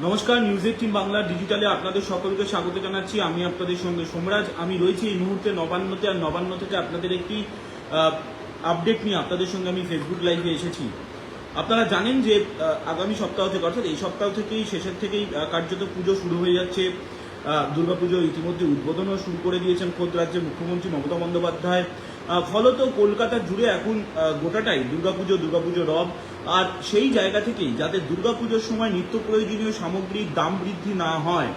নমস্কার, নিউজ 18 বাংলা ডিজিটালে আপনাদের সকলকে স্বাগত জানাচ্ছি। আমি আপনাদের সঙ্গে সোমরাজ। আমি রয়েছি এই মুহূর্তে নবান্নতে, আর নবান্ন থেকে আপনাদের একটি আপডেট নিয়ে আপনাদের সঙ্গে আমি ফেসবুক লাইভে এসেছি। আপনারা জানেন যে আগামী সপ্তাহ থেকে, অর্থাৎ এই সপ্তাহ থেকেই শেষের থেকেই কার্যত পুজো শুরু হয়ে যাচ্ছে। দুর্গাপুজো ইতিমধ্যে উদ্বোধনও শুরু করে দিয়েছেন খোদ রাজ্যের মুখ্যমন্ত্রী মমতা বন্দ্যোপাধ্যায়। ফলত কলকাতা জুড়ে এখন গোটাটাই দুর্গাপুজো রব। আর সেই জায়গা থেকেই যাতে দুর্গাপুজোর সময় নিত্য প্রয়োজনীয় সামগ্রীর দাম বৃদ্ধি না হয়,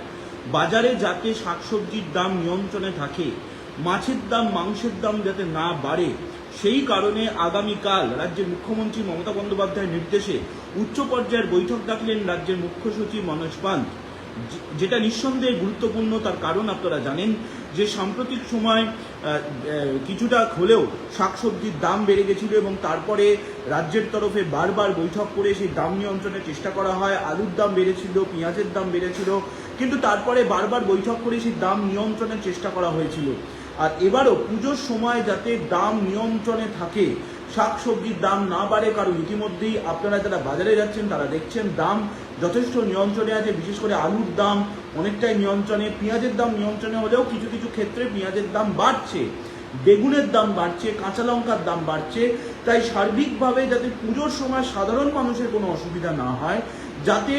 বাজারে যাতে শাকসবজির দাম নিয়ন্ত্রণে থাকে, মাছের দাম মাংসের দাম যাতে না বাড়ে, সেই কারণে আগামীকাল রাজ্যের মুখ্যমন্ত্রী মমতা বন্দ্যোপাধ্যায়ের নির্দেশে উচ্চ পর্যায়ের বৈঠক ডাকলেন রাজ্যের মুখ্য সচিব মনোজ পান্ত, যেটা নিঃসন্দেহে গুরুত্বপূর্ণ। তার কারণ আপনারা জানেন যে সাম্প্রতিক সময় কিছুটা হলেও শাকসবজির দাম বেড়ে গেছিল এবং তারপরে রাজ্যের তরফে বারবার বৈঠক করে সেই দাম নিয়ন্ত্রণের চেষ্টা করা হয়। আলুর দাম বেড়েছিল, পেঁয়াজের দাম বেড়েছিল, কিন্তু তারপরে বারবার বৈঠক করে সেই দাম নিয়ন্ত্রণের চেষ্টা করা হয়েছিল। আর এবারও পুজোর সময় যাতে দাম নিয়ন্ত্রণে থাকে, শাকসবজির দাম না বাড়ে, কারণ ইতিমধ্যেই আপনারা যারা বাজারে যাচ্ছেন তারা দেখছেন দাম যথেষ্ট নিয়ন্ত্রণে আছে। বিশেষ করে আলুর দাম অনেকটাই নিয়ন্ত্রণে, পেঁয়াজের দাম নিয়ন্ত্রণে হলেও কিছু কিছু ক্ষেত্রে পেঁয়াজের দাম বাড়ছে, বেগুনের দাম বাড়ছে, কাঁচা লঙ্কার দাম বাড়ছে। তাই সার্বিকভাবে যাতে পুজোর সময় সাধারণ মানুষের কোনো অসুবিধা না হয়, যাতে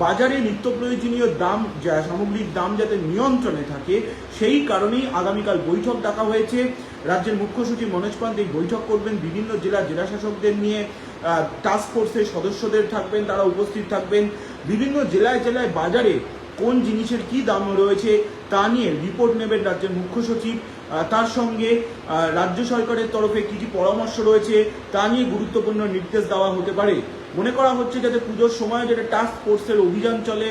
বাজারে নিত্য প্রয়োজনীয় দাম সামগ্রিক দাম যাতে নিয়ন্ত্রণে থাকে, সেই কারণেই আগামীকাল বৈঠক ডাকা হয়েছে। রাজ্যের মুখ্য সচিব মনোজ পান্ত এই বৈঠক করবেন, বিভিন্ন জেলাশাসকদের নিয়ে টাস্ক ফোর্সের সদস্যদের থাকবেন, তারা উপস্থিত থাকবেন। বিভিন্ন জেলায় বাজারে কোন জিনিসের কি দাম রয়েছে তা নিয়ে রিপোর্ট নেবেন রাজ্যের মুখ্য সচিব। তার সঙ্গে রাজ্য সরকারের তরফে কী কী পরামর্শ রয়েছে তা নিয়ে গুরুত্বপূর্ণ নির্দেশ দেওয়া হতে পারে। মনে করা হচ্ছে যাতে পুজোর সময় যাতে টাস্ক ফোর্সের অভিযান চলে,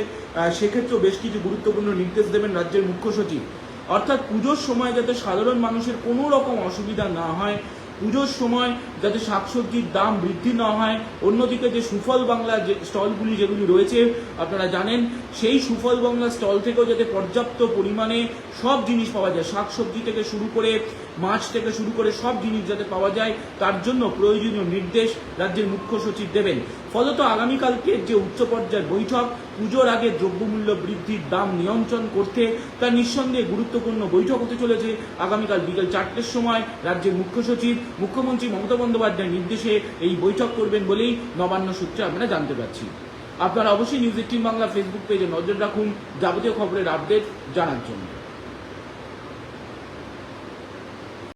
সেক্ষেত্রেও বেশ কিছু গুরুত্বপূর্ণ নির্দেশ দেবেন রাজ্যের মুখ্য সচিব। অর্থাৎ পুজোর সময় যাতে সাধারণ মানুষের কোনো রকম অসুবিধা না হয়, পুজোর সময় যাতে শাকসবজির দাম বৃদ্ধি না হয়। অন্যদিকে যে সুফল বাংলা যে স্টলগুলি যেগুলি রয়েছে আপনারা জানেন, সেই সুফল বাংলা স্টল থেকেও যাতে পর্যাপ্ত পরিমাণে সব জিনিস পাওয়া যায়, শাকসবজি থেকে শুরু করে মাছ থেকে শুরু করে সব জিনিস যাতে পাওয়া যায়, তার জন্য প্রয়োজনীয় নির্দেশ রাজ্যের মুখ্য সচিব দেবেন। ফলত আগামীকালকে যে উচ্চ পর্যায়ের বৈঠক, পুজোর আগে দ্রব্যমূল্য বৃদ্ধির দাম নিয়ন্ত্রণ করতে, তা নিঃসন্দেহে গুরুত্বপূর্ণ বৈঠক হতে চলেছে। আগামীকাল বিকেল 4টের সময় রাজ্যের মুখ্য সচিব মুখ্যমন্ত্রী মমতা বন্দ্যোপাধ্যায়ের নির্দেশে এই বৈঠক করবেন বলেই নবান্ন সূত্রে আমরা জানতে পারছি। আপনারা অবশ্যই নিউজ 18 বাংলা ফেসবুক পেজে নজর রাখুন যাবতীয় খবরের আপডেট জানার জন্য।